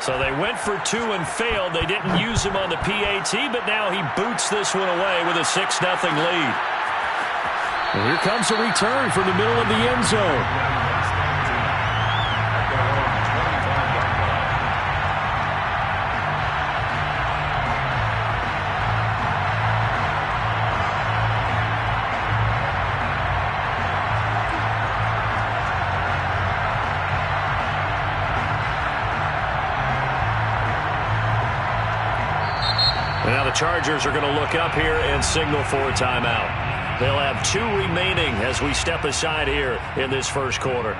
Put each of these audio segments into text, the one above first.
So they went for 2 and failed. They didn't use him on the PAT, but now he boots this one away with a 6-0 lead. Well, here comes a return from the middle of the end zone. Now the Chargers are going to look up here and signal for a timeout. They'll have 2 remaining as we step aside here in this first quarter.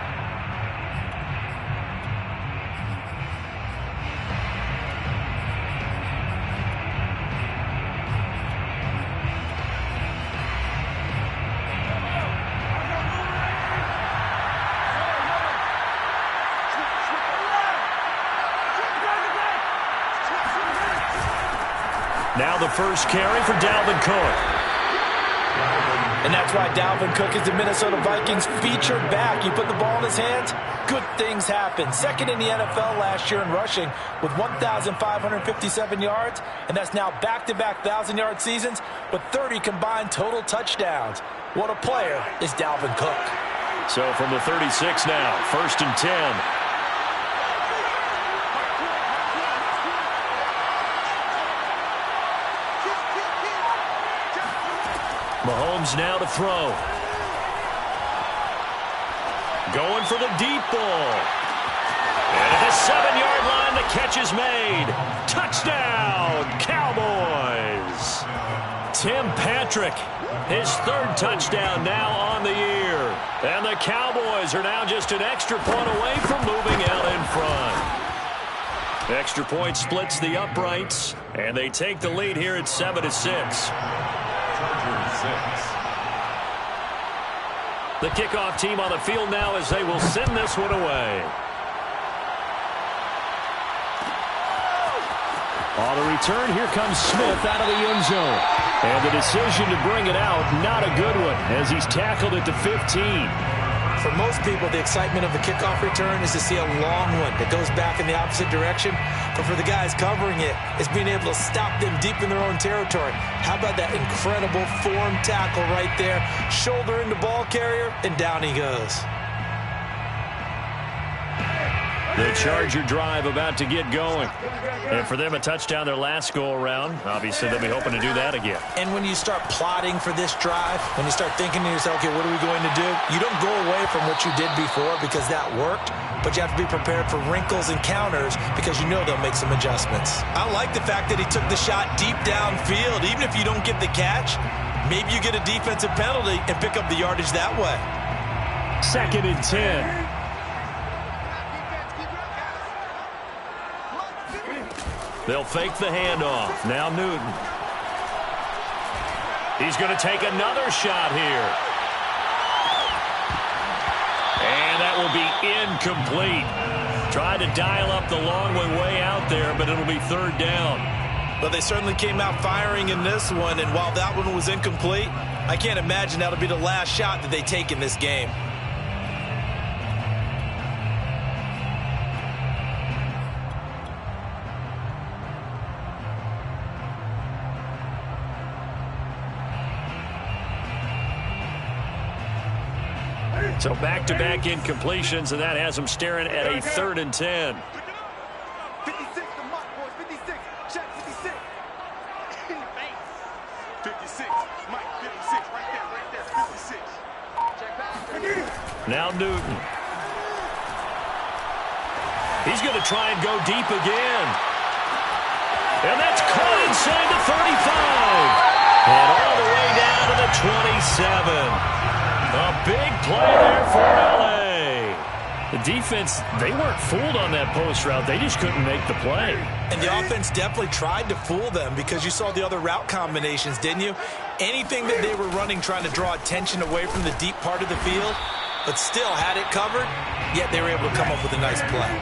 Now the first carry for Dalvin Cook. And that's why Dalvin Cook is the Minnesota Vikings featured back. You put the ball in his hands, good things happen. Second in the NFL last year in rushing with 1,557 yards. And that's now back-to-back 1,000-yard seasons with 30 combined total touchdowns. What a player is Dalvin Cook. So from the 36 now, 1st and 10. Mahomes now to throw. Going for the deep ball. And at the 7-yard line, the catch is made. Touchdown, Cowboys. Tim Patrick, his 3rd touchdown now on the year. And the Cowboys are now just an extra point away from moving out in front. Extra point splits the uprights, and they take the lead here at 7-6. The kickoff team on the field now as they will send this one away. On the return, here comes Smith out of the end zone. And the decision to bring it out, not a good one, as he's tackled at the 15. For most people, the excitement of the kickoff return is to see a long one that goes back in the opposite direction. But for the guys covering it, it's being able to stop them deep in their own territory. How about that incredible form tackle right there? Shoulder into ball carrier, and down he goes. The Charger drive about to get going. And for them, a touchdown their last go-around. Obviously, they'll be hoping to do that again. And when you start plotting for this drive, when you start thinking to yourself, okay, what are we going to do? You don't go away from what you did before because that worked, but you have to be prepared for wrinkles and counters because you know they'll make some adjustments. I like the fact that he took the shot deep downfield. Even if you don't get the catch, maybe you get a defensive penalty and pick up the yardage that way. 2nd and 10. They'll fake the handoff. Now Newton. He's going to take another shot here. And that will be incomplete. Tried to dial up the long way out there, but it'll be 3rd down. But they certainly came out firing in this one, and while that one was incomplete, I can't imagine that'll be the last shot that they take in this game. So back-to-back incompletions, and that has them staring at a 3rd and 10. 56, the mark, boys. 56. Check 56. 56. Mike, 56. Right there. 56. Check back. Now Newton. He's going to try and go deep again. And that's caught inside the 35. And all the way down to the 27. A big play there for L.A. The defense, they weren't fooled on that post route. They just couldn't make the play. And the offense definitely tried to fool them because you saw the other route combinations, didn't you? Anything that they were running trying to draw attention away from the deep part of the field, but still had it covered, yet they were able to come up with a nice play.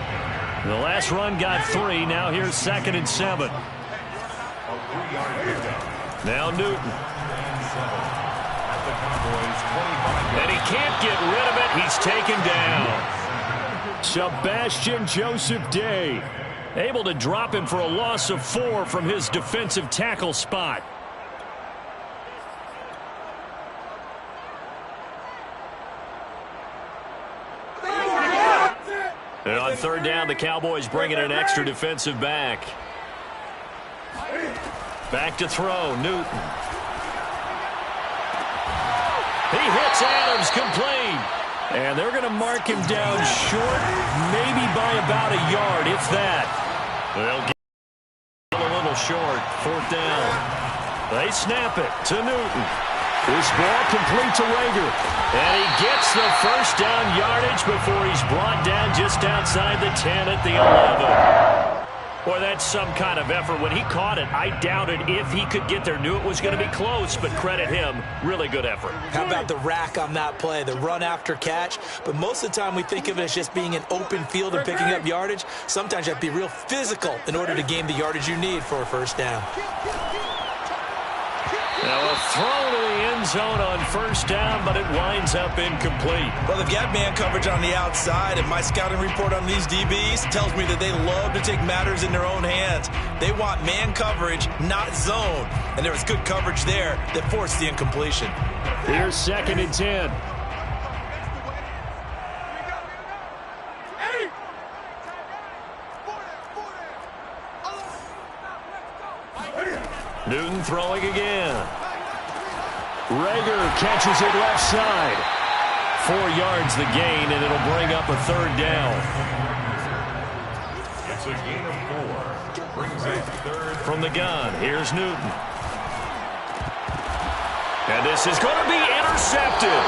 The last run got 3. Now here's 2nd and 7. Now Newton. And he can't get rid of it. He's taken down. Sebastian Joseph Day. Able to drop him for a loss of 4 from his defensive tackle spot. And on third down, the Cowboys bring in an extra defensive back. Back to throw, Newton. He hits Adams, complete. And they're going to mark him down short, maybe by about a yard, if that. They'll get a little short, fourth down. They snap it to Newton. This ball complete to Rager. And he gets the first down yardage before he's brought down just outside the 10 at the 11. Boy, that's some kind of effort. When he caught it, I doubted if he could get there. Knew it was going to be close, but credit him. Really good effort. How about the rack on that play, the run after catch? But most of the time we think of it as just being an open field and picking up yardage. Sometimes you have to be real physical in order to gain the yardage you need for a first down. Now a throw to the end zone on first down, but it winds up incomplete. Well, they've got man coverage on the outside, and my scouting report on these DBs tells me that they love to take matters in their own hands. They want man coverage, not zone. And there was good coverage there that forced the incompletion. Here's 2nd and 10. Newton throwing again. Rager catches it left side. 4 yards the gain, and it'll bring up a third down. It's a gain of 4. Brings up third. From the gun, here's Newton. And this is going to be intercepted.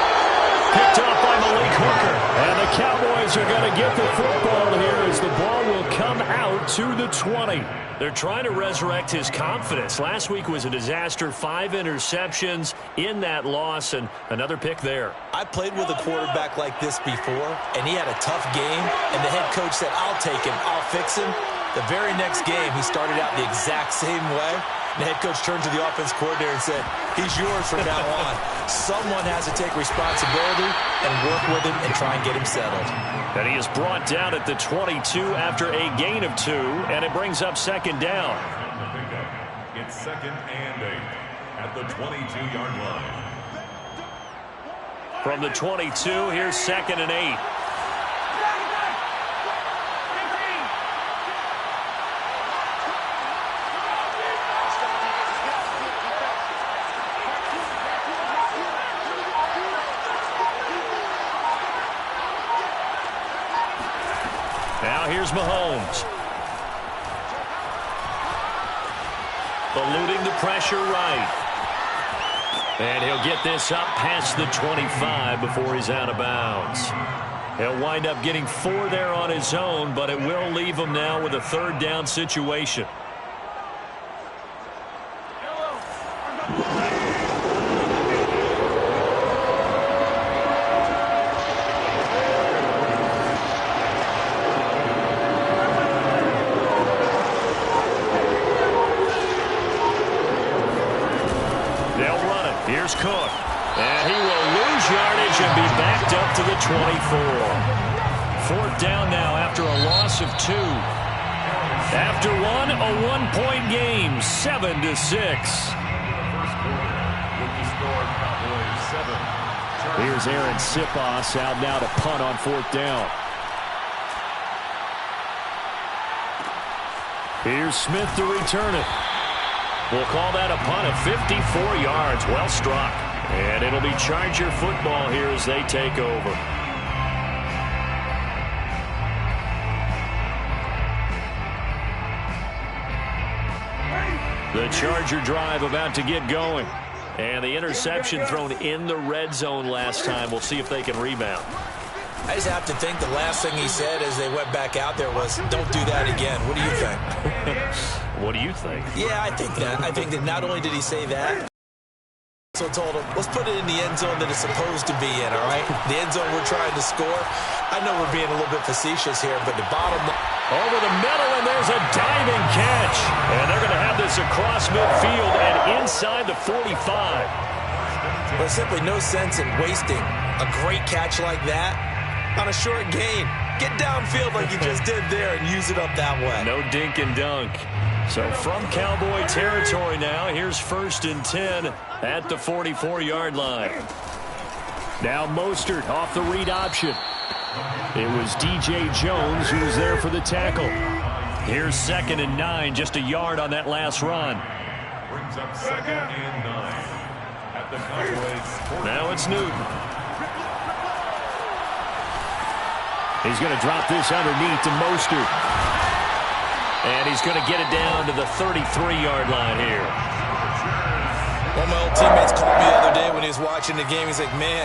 Picked off by Malik Hooker. And the Cowboys are going to get the football here as the ball will come out to the 20. They're trying to resurrect his confidence. Last week was a disaster. 5 interceptions in that loss, and another pick there. I played with a quarterback like this before, and he had a tough game, and the head coach said, I'll take him, I'll fix him. The very next game, he started out the exact same way. The head coach turned to the offense coordinator and said, he's yours from now on. Someone has to take responsibility and work with him and try and get him settled. And he is brought down at the 22 after a gain of 2, and it brings up 2nd down. It's 2nd and 8 at the 22-yard line. From the 22, here's 2nd and 8. Now here's Mahomes. Eluding the pressure right. And he'll get this up past the 25 before he's out of bounds. He'll wind up getting 4 there on his own, but it will leave him now with a third down situation. Here's Cook. And he will lose yardage and be backed up to the 24. 4th down now after a loss of 2. After one, a 1-point game, 7-6. Here's Aaron Sipos out now to punt on 4th down. Here's Smith to return it. We'll call that a punt of 54 yards. Well struck. And it'll be Charger football here as they take over. The Charger drive about to get going. And the interception thrown in the red zone last time. We'll see if they can rebound. I just have to think the last thing he said as they went back out there was, don't do that again. What do you think? What do you think? Yeah, I think that. I think that not only did he say that, so told him, let's put it in the end zone that it's supposed to be in, all right? The end zone we're trying to score. I know we're being a little bit facetious here, but the bottom line. Over the middle, and there's a diving catch. And they're going to have this across midfield and inside the 45. There's simply no sense in wasting a great catch like that on a short gain. Get downfield like you just did there and use it up that way. No dink and dunk. So from Cowboy territory now, here's 1st and 10 at the 44-yard line. Now Mostert off the read option. It was DJ Jones who was there for the tackle. Here's 2nd and 9, just a yard on that last run. Brings up 2nd and 9 at the Cowboys. Now it's Newton. He's going to drop this underneath to Mostert. And he's going to get it down to the 33-yard line here. One of my old teammates called me the other day when he was watching the game. He's like, man,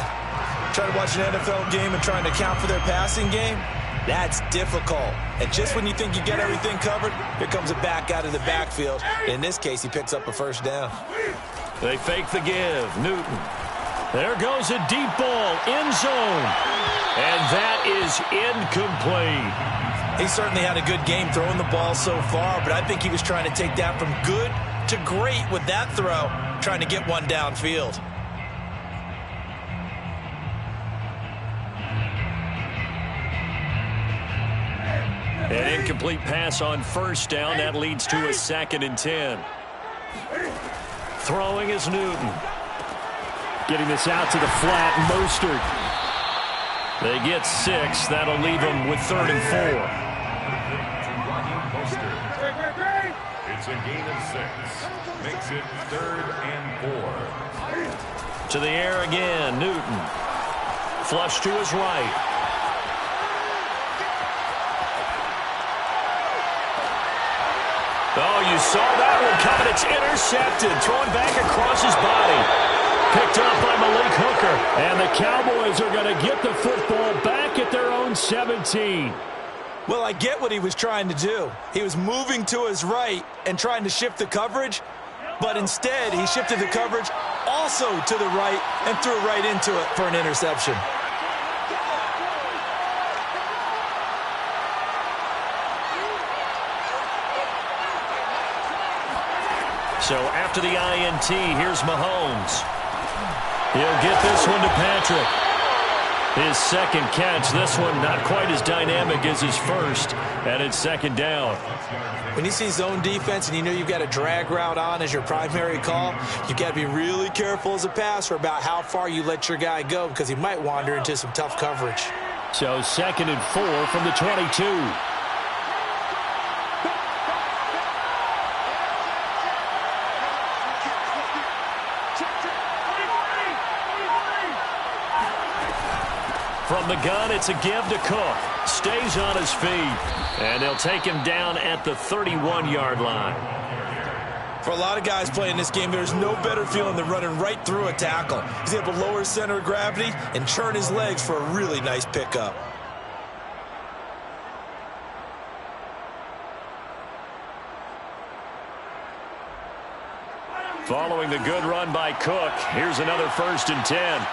trying to watch an NFL game and trying to account for their passing game, that's difficult. And just when you think you get everything covered, here comes a back out of the backfield. In this case, he picks up a 1st down. They fake the give. Newton. There goes a deep ball. End zone. And that is incomplete. He certainly had a good game throwing the ball so far, but I think he was trying to take that from good to great with that throw, trying to get one downfield. An incomplete pass on 1st down. That leads to a 2nd and 10. Throwing is Newton. Getting this out to the flat, Mostert. They get 6. That'll leave them with 3rd and 4. It's a gain of 6. Makes it 3rd and 4. To the air again, Newton. Flush to his right. Oh, you saw that one coming. It's intercepted. Thrown back across his body. Picked up by Malik Hooker. And the Cowboys are going to get the football back at their own 17. Well, I get what he was trying to do. He was moving to his right and trying to shift the coverage, but instead he shifted the coverage also to the right and threw right into it for an interception. So after the INT, here's Mahomes. He'll get this one to Patrick. His 2nd catch. This one not quite as dynamic as his 1st, and it's 2nd down. When you see zone defense and you know you've got a drag route on as your primary call, you've got to be really careful as a passer about how far you let your guy go because he might wander into some tough coverage. So 2nd and 4 from the 22. From the gun, it's a give to Cook. Stays on his feet. And they'll take him down at the 31-yard line. For a lot of guys playing this game, there's no better feeling than running right through a tackle. He's able to lower his center of gravity and churn his legs for a really nice pickup. Following the good run by Cook, here's another 1st and 10.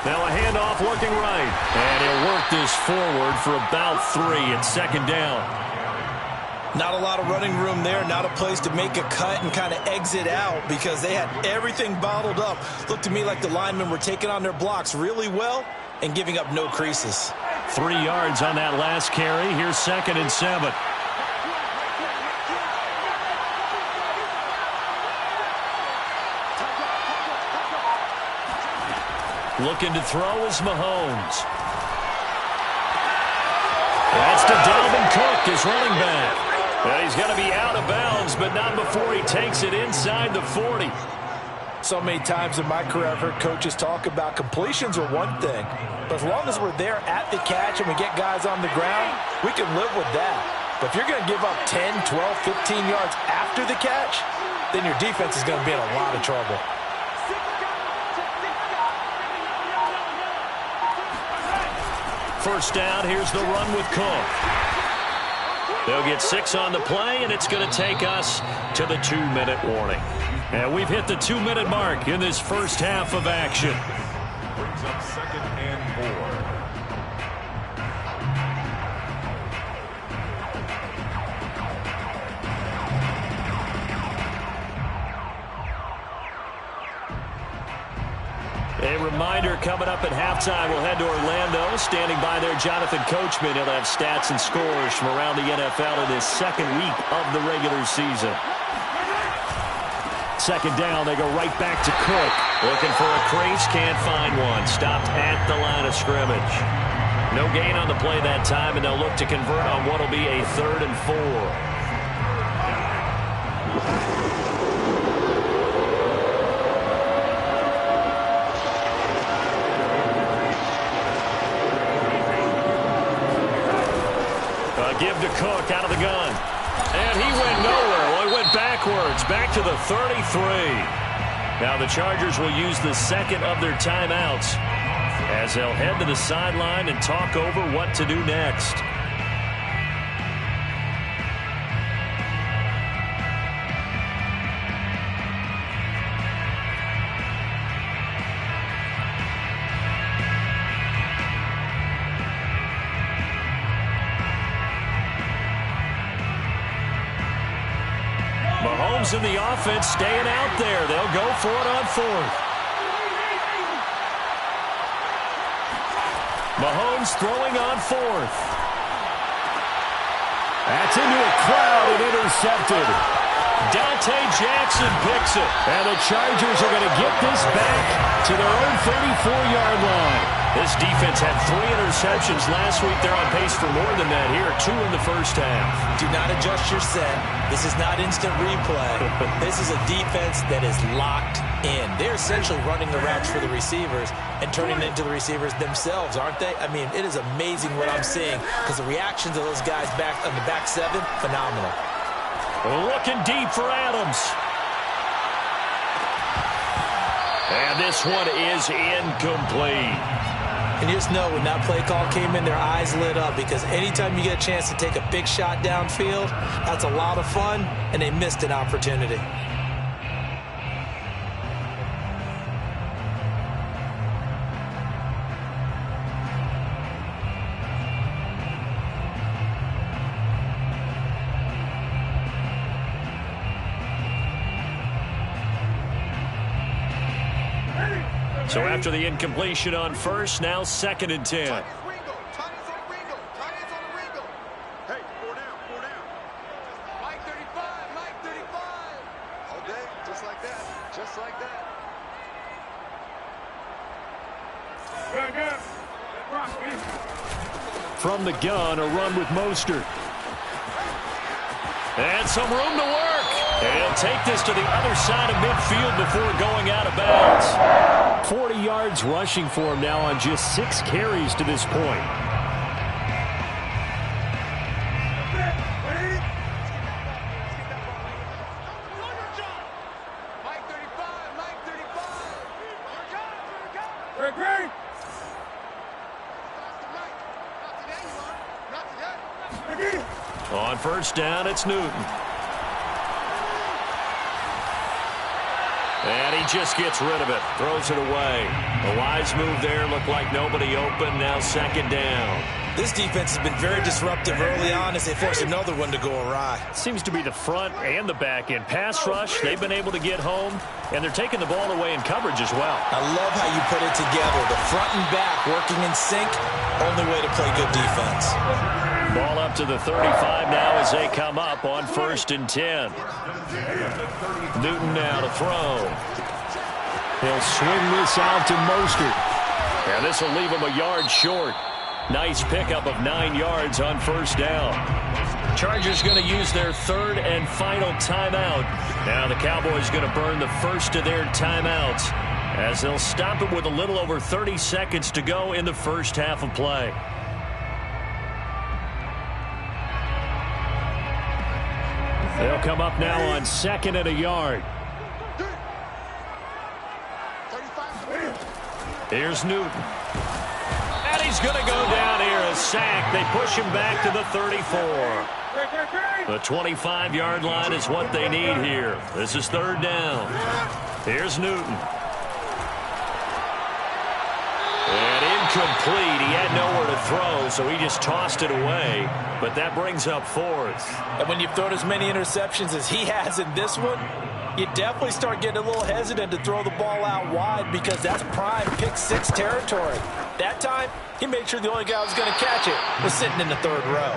Now a handoff working right. And he'll work this forward for about 3 at 2nd down. Not a lot of running room there, not a place to make a cut and kind of exit out because they had everything bottled up. Looked to me like the linemen were taking on their blocks really well and giving up no creases. 3 yards on that last carry. Here's 2nd and 7. Looking to throw is Mahomes. That's to Dalvin Cook, his running back. Well, he's going to be out of bounds, but not before he takes it inside the 40. So many times in my career, I've heard coaches talk about completions are one thing, but as long as we're there at the catch and we get guys on the ground, we can live with that. But if you're going to give up 10, 12, 15 yards after the catch, then your defense is going to be in a lot of trouble. First down, here's the run with Cook. They'll get 6 on the play, and it's going to take us to the 2-minute warning. And we've hit the 2-minute mark in this first half of action. Brings up 2nd and 4. A reminder coming up at halftime, we'll head to Orlando. Standing by there, Jonathan Coachman. He'll have stats and scores from around the NFL in his second week of the regular season. Second down, they go right back to Cook. Looking for a crease, can't find one. Stopped at the line of scrimmage. No gain on the play that time, and they'll look to convert on what will be a 3rd and 4. Give to Cook out of the gun. And he went nowhere. Well, he went backwards, back to the 33. Now the Chargers will use the second of their timeouts as they'll head to the sideline and talk over what to do next. Mahomes in the offense staying out there. They'll go for it on 4th. Mahomes throwing on 4th. That's into a crowd and intercepted. Dante Jackson picks it. And the Chargers are going to get this back to their own 34-yard line. This defense had 3 interceptions last week. They're on pace for more than that here. 2 in the first half. Do not adjust your set. This is not instant replay. This is a defense that is locked in. They're essentially running the routes for the receivers and turning it into the receivers themselves, aren't they? I mean, it is amazing what I'm seeing because the reactions of those guys back on the back 7, phenomenal. Looking deep for Adams. And this one is incomplete. And you just know when that play call came in, their eyes lit up because anytime you get a chance to take a big shot downfield, that's a lot of fun, and they missed an opportunity. So after the incompletion on first, now 2nd and 10. Hey, 4 down, 4 down. Mike 35, Mike 35. All day, just like that, just like that. From the gun, a run with Mostert. And some room to work. And he'll take this to the other side of midfield before going out of bounds. 40 yards rushing for him now on just 6 carries to this point. Mike 35, Mike 35. Great. Not today. On first down, it's Newton. And he just gets rid of it. Throws it away. A wise move there. Looked like nobody open. Now 2nd down. This defense has been very disruptive early on as they force another one to go awry. Seems to be the front and the back end. Pass rush, they've been able to get home. And they're taking the ball away in coverage as well. I love how you put it together. The front and back working in sync. Only way to play good defense. Ball up to the 35 now as they come up on 1st and 10. Newton now to throw. He'll swing this out to Mostert. And this will leave him a yard short. Nice pickup of 9 yards on first down. Chargers going to use their 3rd and final timeout. Now the Cowboys going to burn the first of their timeouts as they'll stop it with a little over 30 seconds to go in the first half of play. They'll come up now on 2nd and a yard. Here's Newton. And he's going to go down here, a sack. They push him back to the 34. The 25-yard line is what they need here. This is 3rd down. Here's Newton. And incomplete. He had nowhere to throw, so he just tossed it away. But that brings up 4th. And when you've thrown as many interceptions as he has in this one, you definitely start getting a little hesitant to throw the ball out wide because that's prime pick-6 territory. That time, he made sure the only guy who was going to catch it was sitting in the third row.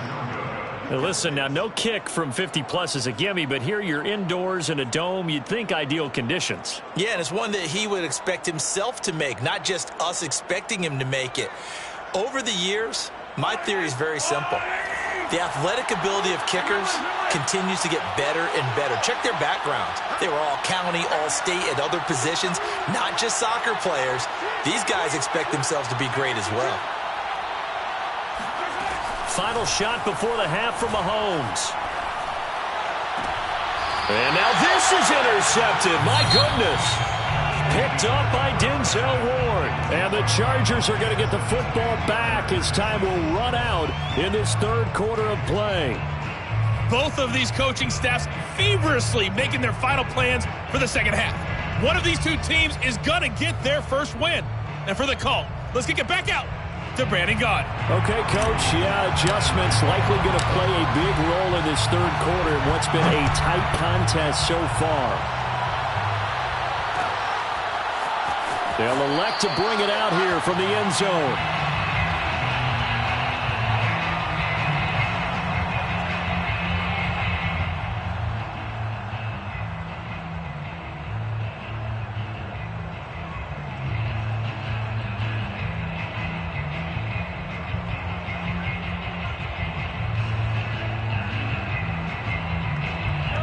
Now listen, now no kick from 50-plus is a gimme, but here you're indoors in a dome. You'd think ideal conditions. Yeah, and it's one that he would expect himself to make, not just us expecting him to make it. Over the years, my theory is very simple. The athletic ability of kickers continues to get better and better. Check their backgrounds. They were all county, all state, at other positions, not just soccer players. These guys expect themselves to be great as well. Final shot before the half from Mahomes. And now this is intercepted. My goodness. Picked up by Denzel Ward. And the Chargers are going to get the football back as time will run out in this third quarter of play. Both of these coaching staffs feverishly making their final plans for the second half. One of these two teams is going to get their first win. And for the call, let's kick it back out to Brandon Gaud. Okay, Coach. Yeah, adjustments likely going to play a big role in this third quarter in what's been a tight contest so far. They'll elect to bring it out here from the end zone.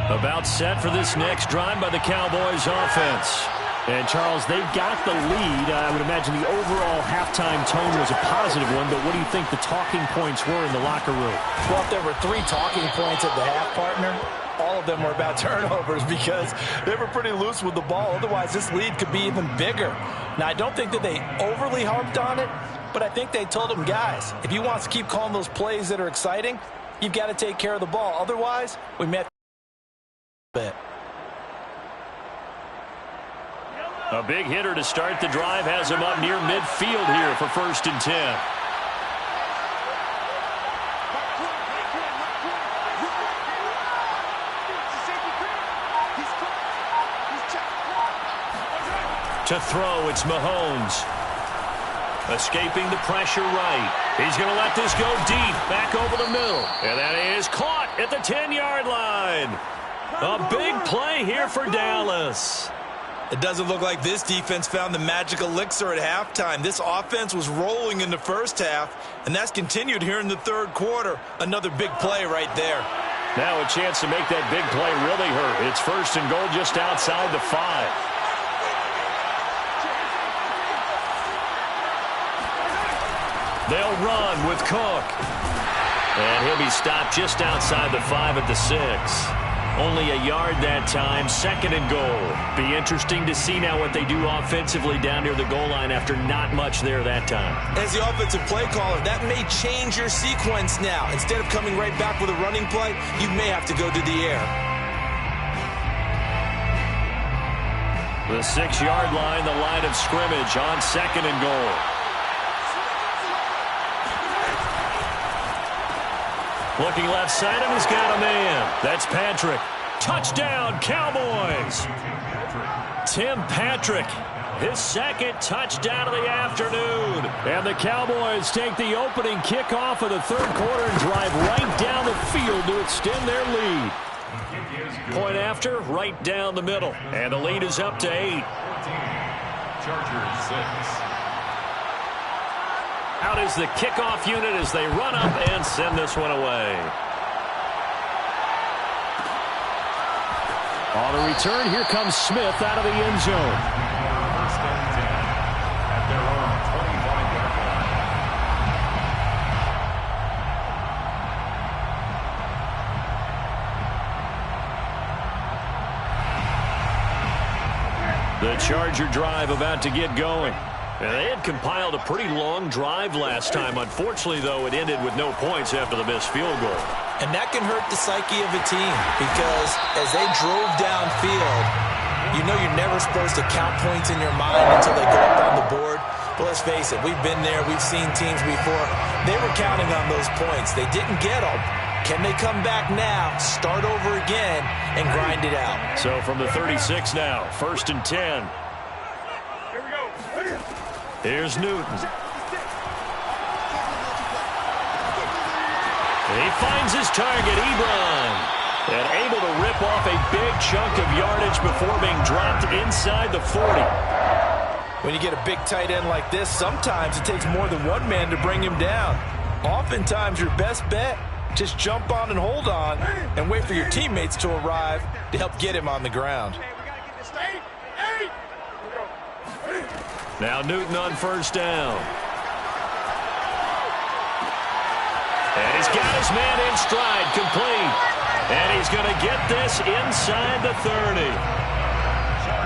About set for this next drive by the Cowboys offense. And, Charles, they've got the lead. I would imagine the overall halftime tone was a positive one, but what do you think the talking points were in the locker room? Well, if there were 3 talking points at the half, partner, all of them were about turnovers because they were pretty loose with the ball. Otherwise, this lead could be even bigger. Now, I don't think that they overly harped on it, but I think they told them, guys, if you want to keep calling those plays that are exciting, you've got to take care of the ball. Otherwise, we met a bit. A big hitter to start the drive has him up near midfield here for 1st and 10. To throw, it's Mahomes. Escaping the pressure right. He's going to let this go deep, back over the middle. And that is caught at the 10-yard line. A big play here for Dallas. It doesn't look like this defense found the magic elixir at halftime. This offense was rolling in the first half, and that's continued here in the third quarter. Another big play right there. Now a chance to make that big play really hurt. It's 1st and goal just outside the 5. They'll run with Cook. And he'll be stopped just outside the 5 at the 6. Only a yard that time, 2nd and goal. Be interesting to see now what they do offensively down near the goal line after not much there that time. As the offensive play caller, that may change your sequence now. Instead of coming right back with a running play, you may have to go to the air. The 6-yard line, the line of scrimmage on 2nd and goal. Looking left side, and he's got a man. That's Patrick. Touchdown, Cowboys. Tim Patrick, his 2nd touchdown of the afternoon. And the Cowboys take the opening kickoff of the third quarter and drive right down the field to extend their lead. Point after, right down the middle. And the lead is up to 8. Chargers 6. Out is the kickoff unit as they run up and send this one away. On the return, here comes Smith out of the end zone. 1st and 10 at their own 25-yard line. The Charger drive about to get going. And they had compiled a pretty long drive last time. Unfortunately, though, it ended with no points after the missed field goal. And that can hurt the psyche of a team because as they drove downfield, you know you're never supposed to count points in your mind until they go up on the board. But let's face it, we've been there. We've seen teams before. They were counting on those points. They didn't get them. Can they come back now, start over again, and grind it out. So from the 36 now, 1st and 10. Here's Newton. He finds his target, Ebron. And able to rip off a big chunk of yardage before being dropped inside the 40. When you get a big tight end like this, sometimes it takes more than one man to bring him down. Oftentimes, your best bet, just jump on and hold on and wait for your teammates to arrive to help get him on the ground. Now Newton on 1st down. And he's got his man in stride, complete. And he's going to get this inside the 30.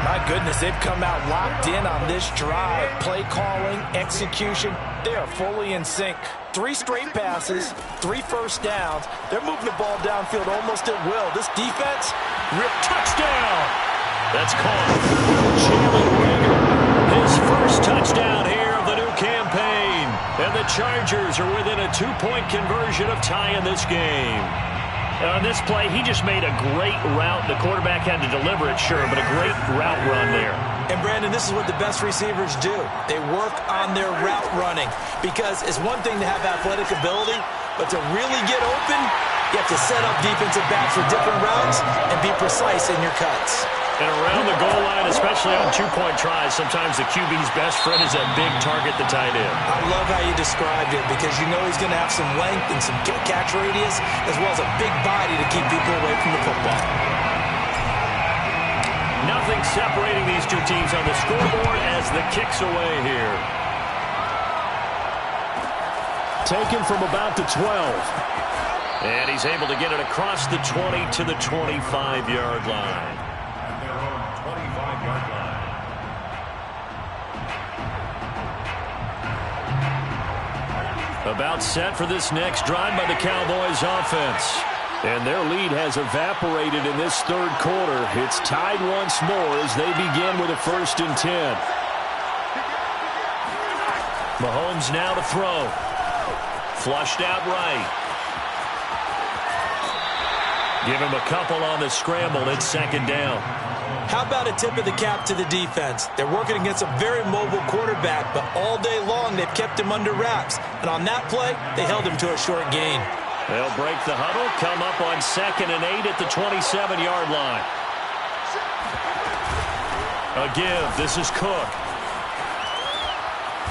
My goodness, they've come out locked in on this drive. Play calling, execution, they are fully in sync. 3 straight passes, 3 first downs. They're moving the ball downfield almost at will. This defense, touchdown. That's called Jalen Reagor. His first touchdown here of the new campaign. And the Chargers are within a 2-point conversion of tying this game. On this play, he just made a great route. The quarterback had to deliver it, sure, but a great route run there. And, Brandon, this is what the best receivers do. They work on their route running because it's one thing to have athletic ability, but to really get open, you have to set up defensive backs for different routes and be precise in your cuts. And around the goal line, especially on 2-point tries, sometimes the QB's best friend is that big target, the tight end. I love how you described it because you know he's going to have some length and some catch radius as well as a big body to keep people away from the football. Nothing separating these two teams on the scoreboard as the kick's away here. Taken from about the 12. And he's able to get it across the 20 to the 25-yard line. About set for this next drive by the Cowboys offense. And their lead has evaporated in this 3rd quarter. It's tied once more as they begin with a 1st and 10. Mahomes now to throw. Flushed out right. Give him a couple on the scramble. It's 2nd down. How about a tip of the cap to the defense? They're working against a very mobile quarterback, but all day long they've kept him under wraps. And on that play, they held him to a short gain. They'll break the huddle, come up on 2nd and 8 at the 27-yard line. A give. This is Cook.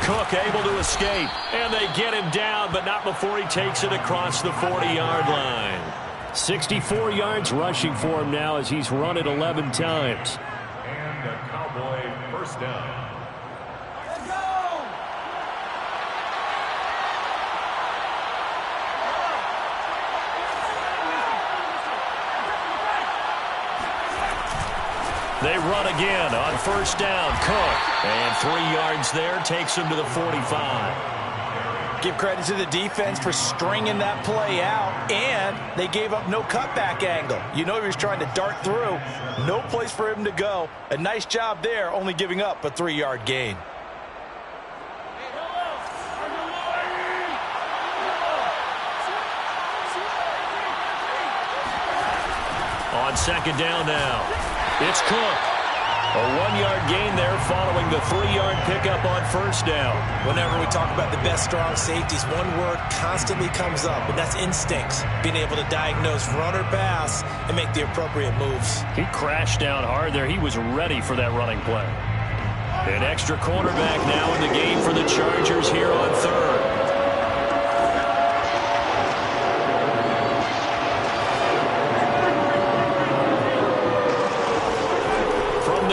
Cook able to escape, and they get him down, but not before he takes it across the 40-yard line. 64 yards rushing for him now as he's run it 11 times. And a Cowboy 1st down. Let's go! They run again on 1st down. Cook, and 3 yards there, takes him to the 45. Give credit to the defense for stringing that play out, and they gave up no cutback angle. You know he was trying to dart through. No place for him to go. A nice job there, only giving up a 3-yard gain. On 2nd down now, it's Cook. A 1-yard gain there following the 3-yard pickup on 1st down. Whenever we talk about the best strong safeties, one word constantly comes up, and that's instincts. Being able to diagnose run or pass and make the appropriate moves. He crashed down hard there. He was ready for that running play. An extra cornerback now in the game for the Chargers here on 3rd.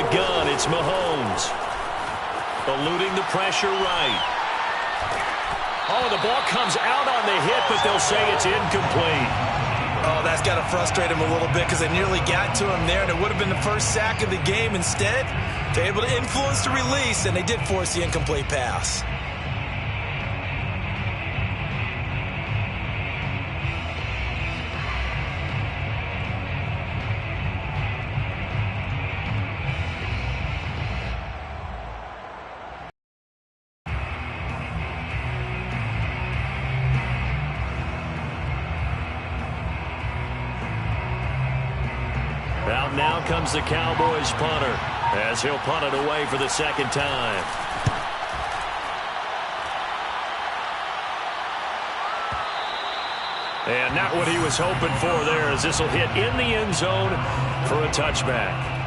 Gun, it's Mahomes. Eluding the pressure right. Oh, the ball comes out on the hit, but they'll say it's incomplete. Oh, that's got to frustrate him a little bit because they nearly got to him there, and it would have been the first sack of the game. Instead, they're able to influence the release, and they did force the incomplete pass. Out now comes the Cowboys punter as he'll punt it away for the second time. And not what he was hoping for there, as this will hit in the end zone for a touchback.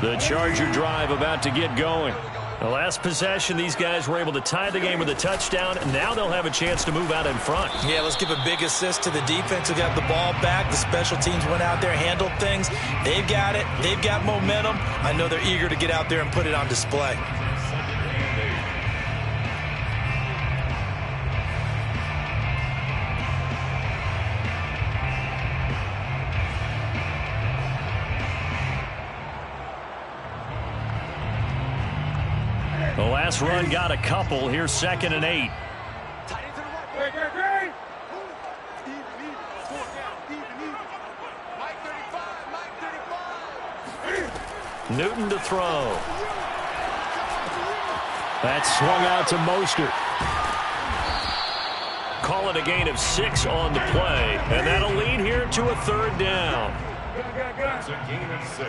The Charger drive about to get going. The last possession, these guys were able to tie the game with a touchdown, and now they'll have a chance to move out in front. Yeah, let's give a big assist to the defense who got the ball back. The special teams went out there, handled things. They've got it. They've got momentum. I know they're eager to get out there and put it on display. The last run got a couple. Here's 2nd and 8. Newton to throw. That's swung out to Mostert. Call it a gain of 6 on the play, and that'll lead here to a 3rd down. It's a gain of 6.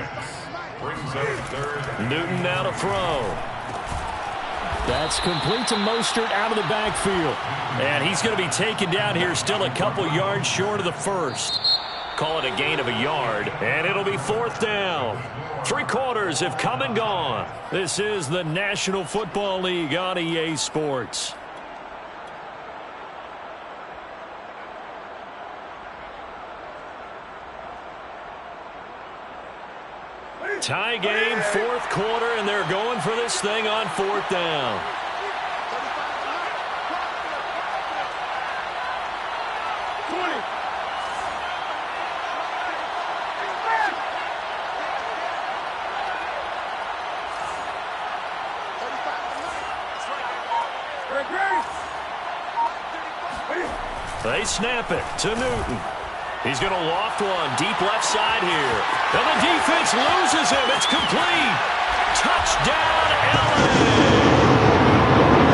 Brings up 3rd. Newton now to throw. That's complete to Mostert out of the backfield. And he's going to be taken down here, still a couple yards short of the first. Call it a gain of a yard, and it'll be 4th down. 3 quarters have come and gone. This is the National Football League on EA Sports. Tie game, 4th quarter, and they're going for this thing on 4th down. They snap it to Newton. He's going to loft one deep left side here. And the defense loses him. It's complete. Touchdown, LA.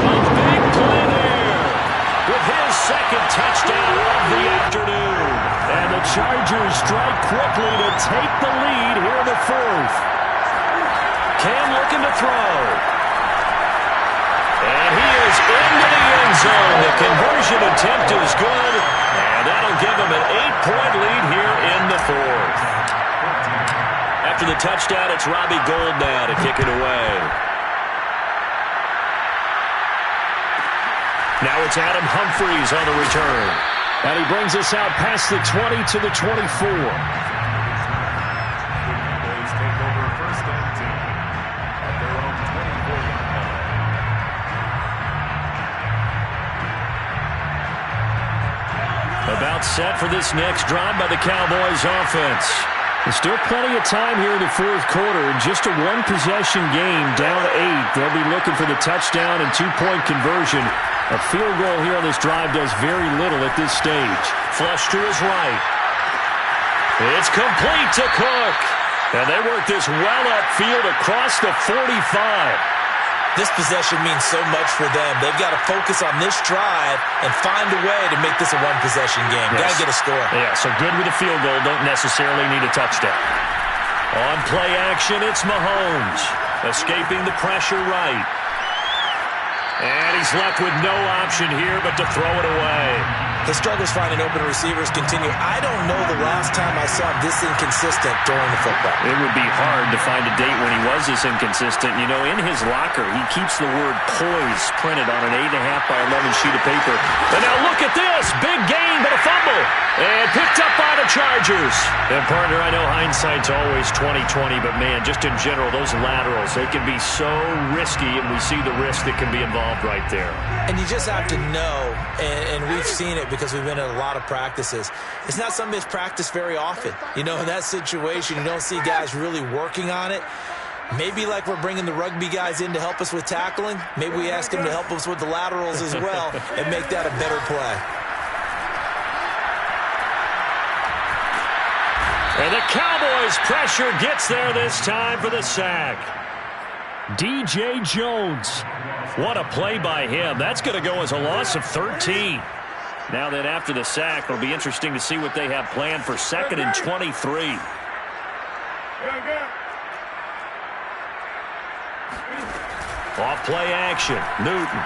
A big play there with his 2nd touchdown of the afternoon. And the Chargers strike quickly to take the lead here in the 4th. Cam looking to throw. And he is into the end zone. The conversion attempt is good. And that'll give him an 8-point lead here in the 4th. After the touchdown, it's Robbie Gould now to kick it away. Now it's Adam Humphries on the return. And he brings us out past the 20 to the 24. Cowboys take over 1st and 10 at their own 24-yard line. About set for this next drive by the Cowboys offense. There's still plenty of time here in the 4th quarter. Just a 1-possession game, down 8. They'll be looking for the touchdown and 2-point conversion. A field goal here on this drive does very little at this stage. Flush to his right. It's complete to Cook. And they work this well upfield across the 45. This possession means so much for them. They've got to focus on this drive and find a way to make this a 1-possession game. Yes. Got to get a score. Yeah, so good with a field goal. Don't necessarily need a touchdown. On play action, it's Mahomes. Escaping the pressure right. And he's left with no option here but to throw it away. His struggles finding open receivers continue. I don't know the last time I saw him this inconsistent throwing the football. It would be hard to find a date when he was this inconsistent. You know, in his locker, he keeps the word poise printed on an 8.5 by 11 sheet of paper. And now look at this. Big gain, but a fumble. And picked up by the Chargers. And, partner, I know hindsight's always 20/20, but, man, just in general, those laterals, they can be so risky, and we see the risk that can be involved right there. And you just have to know, and we've seen it because we've been at a lot of practices. It's not something that's practiced very often. You know, in that situation, you don't see guys really working on it. Maybe like we're bringing the rugby guys in to help us with tackling, maybe we ask them to help us with the laterals as well and make that a better play. And the Cowboys' pressure gets there this time for the sack. DJ Jones What a play by him. That's going to go as a loss of 13. Now then, after the sack, it'll be interesting to see what they have planned for 2nd and 23. Off play action. Newton.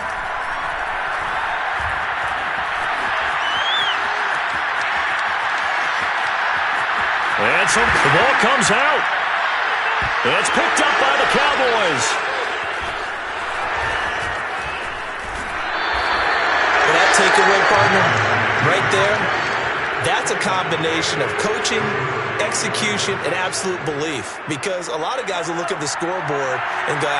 And so the ball comes out. It's picked up by the Cowboys. That takeaway, partner, right there, that's a combination of coaching, execution, and absolute belief. Because a lot of guys will look at the scoreboard and go,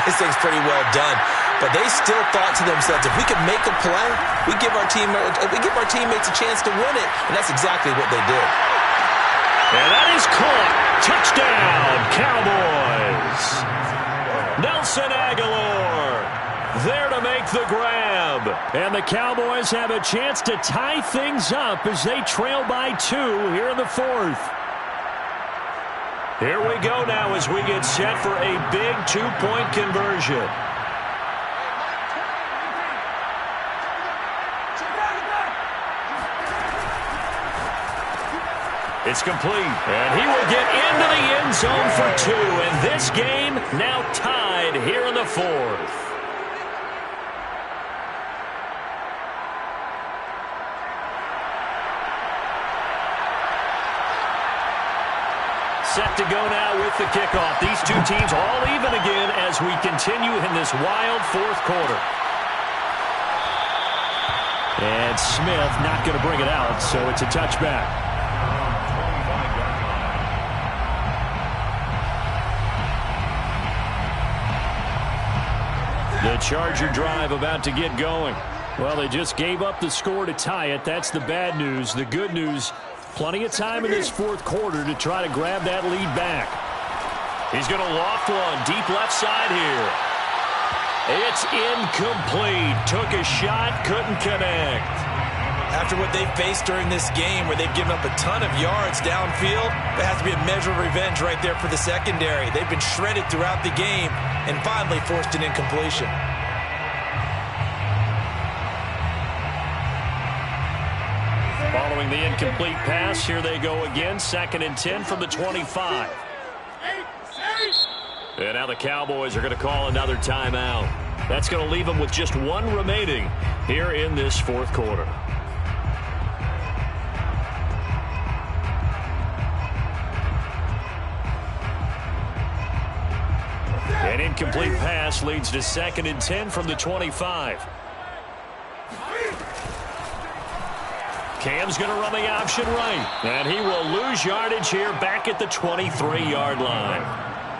this thing's pretty well done. But they still thought to themselves, if we can make a play, we give our teammates a chance to win it. And that's exactly what they did. And that is caught. Touchdown, Cowboys. Nelson Aguilar there to make the grab. And the Cowboys have a chance to tie things up as they trail by 2 here in the 4th. Here we go now as we get set for a big 2-point conversion. It's complete, and he will get into the end zone for 2, and this game now tied here in the 4th. Set to go now with the kickoff. These two teams all even again as we continue in this wild 4th quarter. And Smith not going to bring it out, so it's a touchback. The Charger drive about to get going. Well, they just gave up the score to tie it. That's the bad news. The good news, plenty of time in this 4th quarter to try to grab that lead back. He's going to loft one deep left side here. It's incomplete. Took a shot, couldn't connect. After what they've faced during this game where they've given up a ton of yards downfield, there has to be a measure of revenge right there for the secondary. They've been shredded throughout the game and finally forced an incompletion. Following the incomplete pass, here they go again. 2nd and 10 from the 25. And now the Cowboys are going to call another timeout. That's going to leave them with just 1 remaining here in this 4th quarter. An incomplete pass leads to 2nd and 10 from the 25. Cam's going to run the option right. And he will lose yardage here back at the 23-yard line.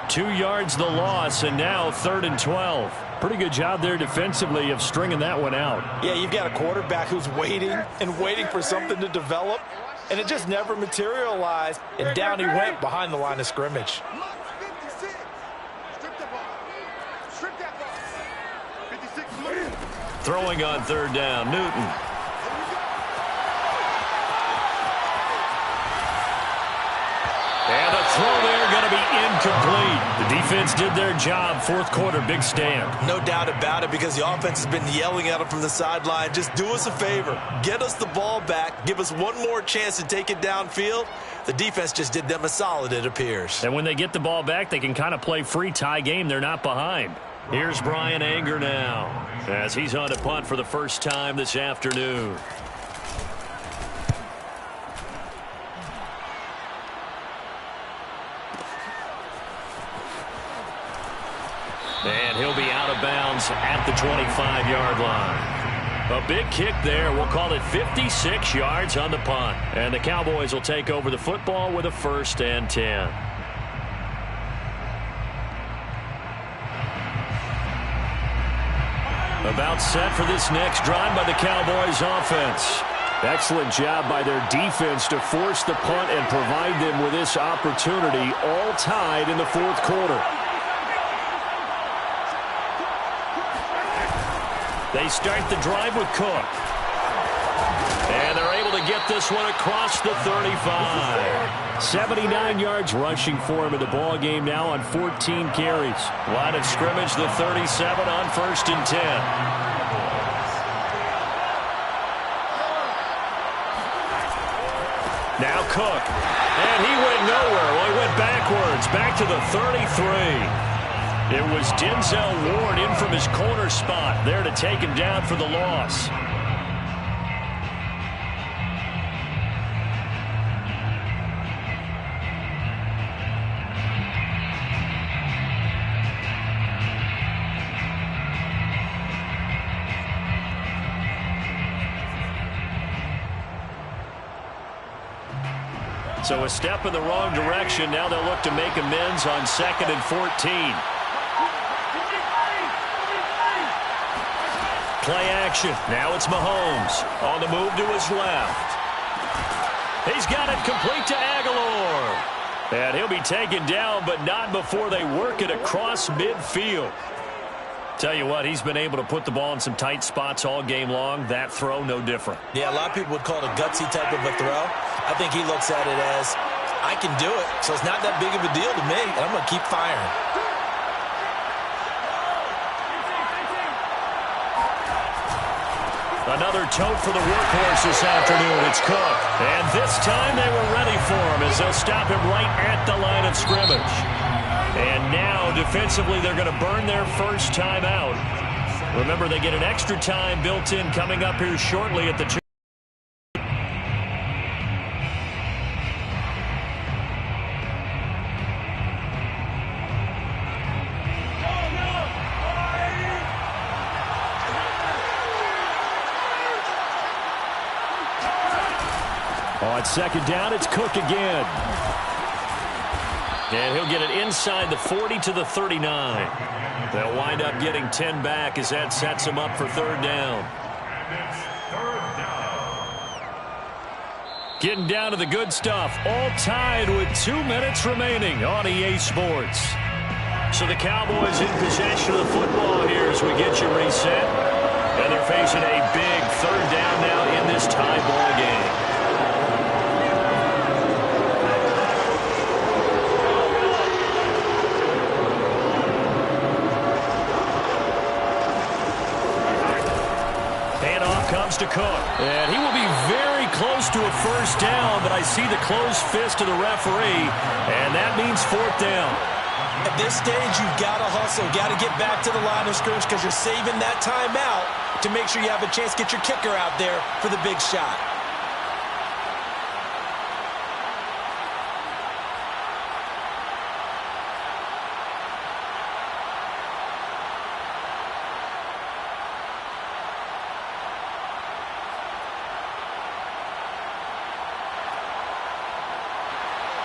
2 yards the loss, and now 3rd and 12. Pretty good job there defensively of stringing that one out. Yeah, you've got a quarterback who's waiting and waiting for something to develop, and it just never materialized, and down he went behind the line of scrimmage. Throwing on 3rd down, Newton. And the throw there going to be incomplete. The defense did their job. 4th quarter, big stand. No doubt about it, because the offense has been yelling at them from the sideline. Just do us a favor. Get us the ball back. Give us one more chance to take it downfield. The defense just did them a solid, it appears. And when they get the ball back, they can kind of play free tie game. They're not behind. Here's Brian Anger now as he's on a punt for the first time this afternoon. And he'll be out of bounds at the 25-yard line. A big kick there. We'll call it 56 yards on the punt. And the Cowboys will take over the football with a 1st and 10. About set for this next drive by the Cowboys offense. Excellent job by their defense to force the punt and provide them with this opportunity, all tied in the 4th quarter. They start the drive with Cook. And they're able to to get this one across the 35. 79 yards rushing for him in the ball game now on 14 carries. Line of scrimmage, the 37 on 1st and 10. Now Cook. And he went nowhere. Well, he went backwards. Back to the 33. It was Denzel Ward in from his corner spot there to take him down for the loss. So a step in the wrong direction. Now they'll look to make amends on 2nd and 14. Play action. Now it's Mahomes on the move to his left. He's got it complete to Aguilar. And he'll be taken down, but not before they work it across midfield. Tell you what, he's been able to put the ball in some tight spots all game long. That throw, no different. Yeah, a lot of people would call it a gutsy type of a throw. I think he looks at it as, I can do it, so it's not that big of a deal to me, and I'm going to keep firing. Another tote for the workhorse this afternoon. It's Cook. And this time they were ready for him as they'll stop him right at the line of scrimmage. And now, defensively, they're going to burn their first time out. Remember, they get an extra time built in coming up here shortly at the 2. On 2nd down, it's Cook again. And he'll get it inside the 40 to the 39. They'll wind up getting 10 back as that sets them up for 3rd down. Getting down to the good stuff. All tied with 2 minutes remaining on EA Sports. So the Cowboys in possession of the football here as we get you reset. And they're facing a big 3rd down now in this tie ball game. Comes to Cook. And he will be very close to a 1st down, but I see the closed fist of the referee, and that means 4th down. At this stage, you've got to hustle. Got to get back to the line of scrimmage because you're saving that timeout to make sure you have a chance to get your kicker out there for the big shot.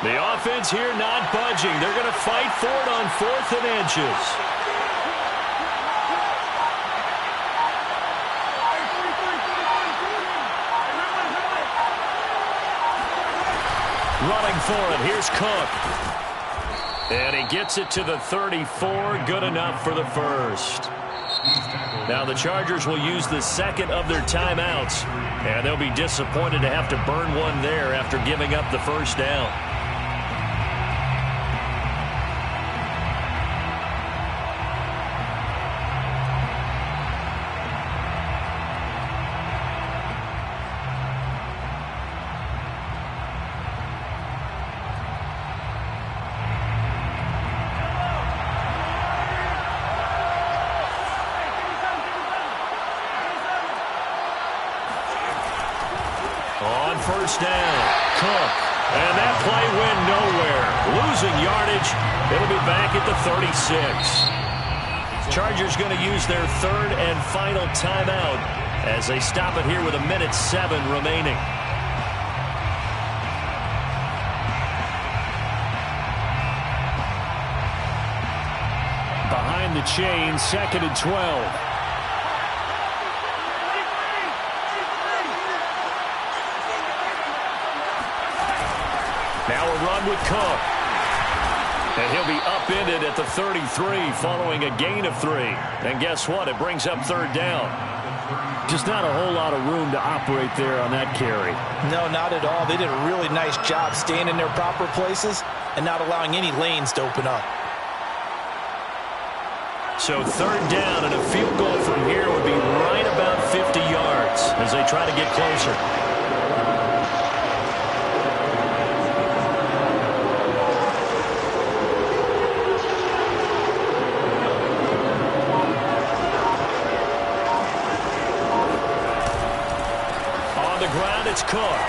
The offense here not budging. They're going to fight for it on 4th and inches. Running for it. Here's Cook. And he gets it to the 34. Good enough for the 1st. Now the Chargers will use the 2nd of their timeouts. And they'll be disappointed to have to burn one there after giving up the 1st down. On 1st down, Cook. And that play went nowhere. Losing yardage. It'll be back at the 36. Chargers going to use their 3rd and final timeout as they stop it here with 1:07 remaining. Behind the chain, 2nd and 12. Now a run with Cook. And he'll be upended at the 33 following a gain of 3. And guess what? It brings up 3rd down. Just not a whole lot of room to operate there on that carry. No, not at all. They did a really nice job staying in their proper places and not allowing any lanes to open up. So third down, and a field goal from here would be right about 50 yards as they try to get closer. On the ground, it's Cook.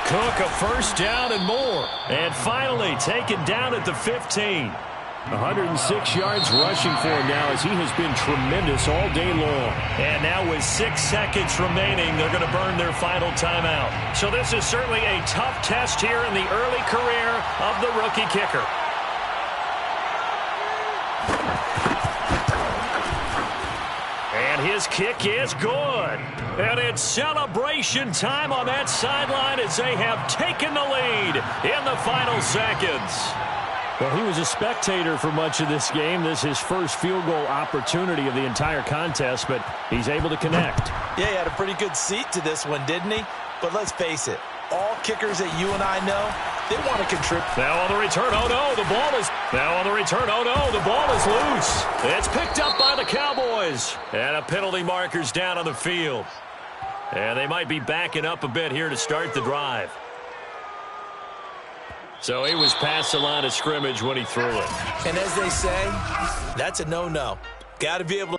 Cook, a first down and more. And finally taken down at the 15. 106 yards rushing for him now as he has been tremendous all day long. And now with 6 seconds remaining, they're going to burn their final timeout. So this is certainly a tough test here in the early career of the rookie kicker. And his kick is good. And it's celebration time on that sideline as they have taken the lead in the final seconds. Well, he was a spectator for much of this game. This is his first field goal opportunity of the entire contest, but he's able to connect. Yeah, he had a pretty good seat to this one, didn't he? But let's face it, all kickers that you and I know, they want to contribute. Now on the return, oh no, the ball is... Now on the return, oh no, the ball is loose. It's picked up by the Cowboys. And a penalty marker's down on the field. And they might be backing up a bit here to start the drive. So he was past the line of scrimmage when he threw it. And as they say, that's a no-no. Got to be able to